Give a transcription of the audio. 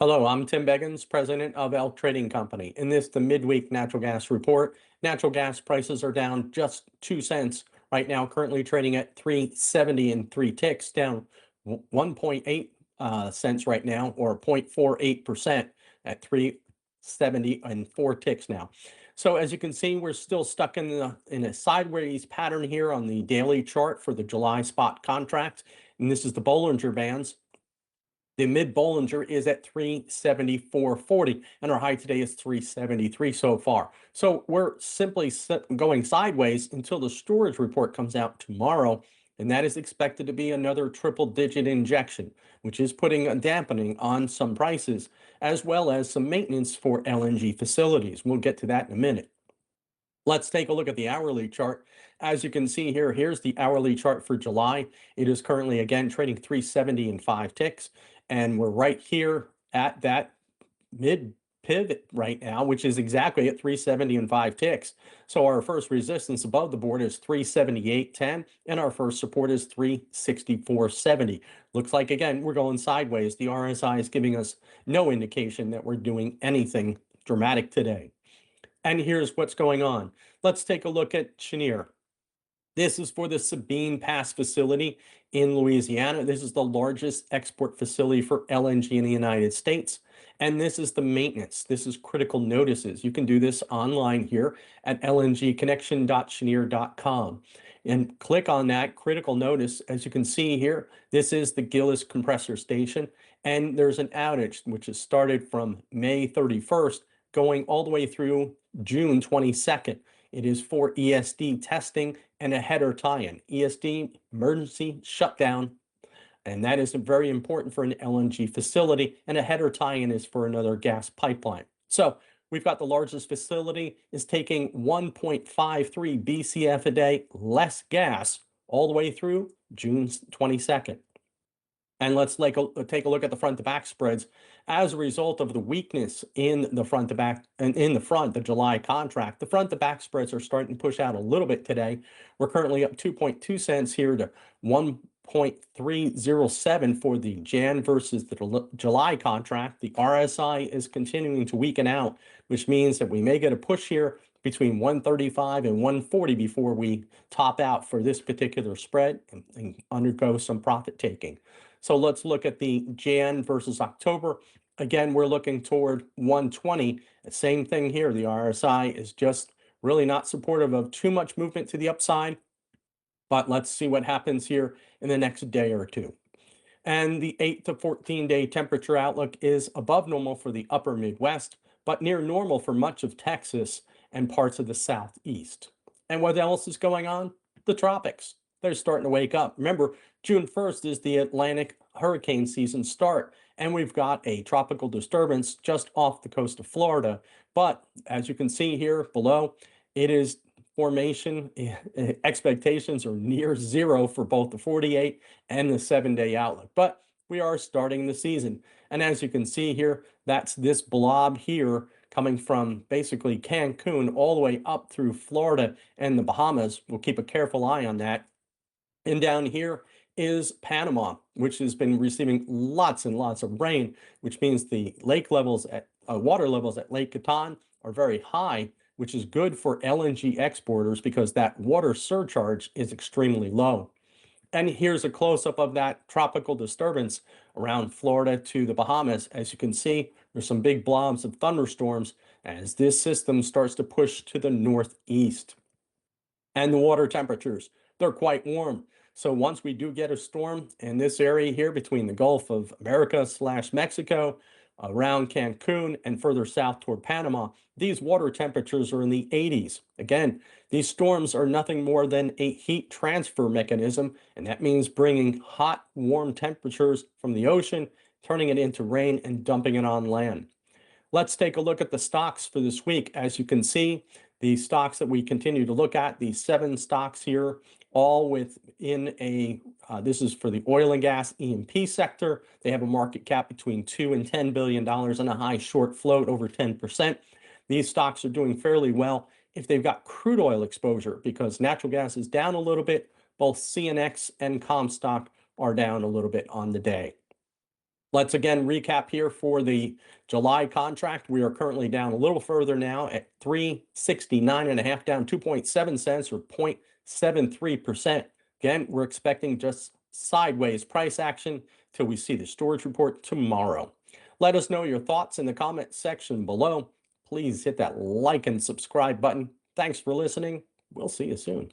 Hello, I'm Tim Beggins, president of Elk Trading Company. In this, the midweek natural gas report, natural gas prices are down just 2 cents right now, currently trading at 370 and 3 ticks, down 1.8 cents right now, or 0.48% at 370 and 4 ticks now. So as you can see, we're still stuck in a sideways pattern here on the daily chart for the July spot contract, and this is the Bollinger Bands. The mid Bollinger is at 374.40, and our high today is 373 so far. So we're simply going sideways until the storage report comes out tomorrow, and that is expected to be another triple-digit injection, which is putting a dampening on some prices, as well as some maintenance for LNG facilities. We'll get to that in a minute. Let's take a look at the hourly chart. As you can see here, here's the hourly chart for July. It is currently again trading 370 and 5 ticks. And we're right here at that mid pivot right now, which is exactly at 370 and 5 ticks. So our first resistance above the board is 378.10, and our first support is 364.70. Looks like, again, we're going sideways. The RSI is giving us no indication that we're doing anything dramatic today. And here's what's going on. Let's take a look at Cheniere. This is for the Sabine Pass facility in Louisiana. This is the largest export facility for LNG in the United States. And this is the maintenance. This is critical notices. You can do this online here at lngconnection.cheniere.com. And click on that critical notice. As you can see here, this is the Gillis compressor station. And there's an outage, which has started from May 31st, going all the way through June 22nd. It is for ESD testing and a header tie-in. ESD, emergency shutdown, and that is very important for an LNG facility, and a header tie-in is for another gas pipeline. So we've got the largest facility is taking 1.53 BCF a day less gas all the way through June 22nd. And let's take a look at the front to back spreads. As a result of the weakness in the front to back and in the front, the July contract, the front to back spreads are starting to push out a little bit today. We're currently up 2.2 cents here to 1.307 for the Jan versus the July contract. The RSI is continuing to weaken out, which means that we may get a push here between 135 and 140 before we top out for this particular spread and undergo some profit taking. So let's look at the Jan versus October. Again, we're looking toward 120. Same thing here. The RSI is just really not supportive of too much movement to the upside. But let's see what happens here in the next day or two. And the 8 to 14 day temperature outlook is above normal for the upper Midwest, but near normal for much of Texas and parts of the Southeast. And what else is going on? The tropics. They're starting to wake up. Remember, June 1st is the Atlantic hurricane season start, and we've got a tropical disturbance just off the coast of Florida. But as you can see here below, it is formation expectations are near zero for both the 48 and the 7-day outlook. But we are starting the season. And as you can see here, that's this blob here coming from basically Cancun all the way up through Florida and the Bahamas. We'll keep a careful eye on that. And down here is Panama, which has been receiving lots and lots of rain, which means the lake levels at water levels at Lake Catan are very high, which is good for LNG exporters because that water surcharge is extremely low. And here's a close-up of that tropical disturbance around Florida to the Bahamas. As you can see, there's some big blobs of thunderstorms as this system starts to push to the northeast. And the water temperatures, they're quite warm. So once we do get a storm in this area here between the Gulf of America / Mexico, around Cancun and further south toward Panama, these water temperatures are in the 80s. Again, these storms are nothing more than a heat transfer mechanism, and that means bringing hot, warm temperatures from the ocean, turning it into rain and dumping it on land. Let's take a look at the stocks for this week. As you can see, the stocks that we continue to look at, the 7 stocks here, all within this is for the oil and gas E&P sector. They have a market cap between $2 and $10 billion and a high short float over 10%. These stocks are doing fairly well if they've got crude oil exposure because natural gas is down a little bit. Both CNX and Comstock are down a little bit on the day. Let's again recap here for the July contract. We are currently down a little further now at 369.5, down 2.7 cents or 0.73%. Again, we're expecting just sideways price action till we see the storage report tomorrow. Let us know your thoughts in the comment section below. Please hit that like and subscribe button. Thanks for listening. We'll see you soon.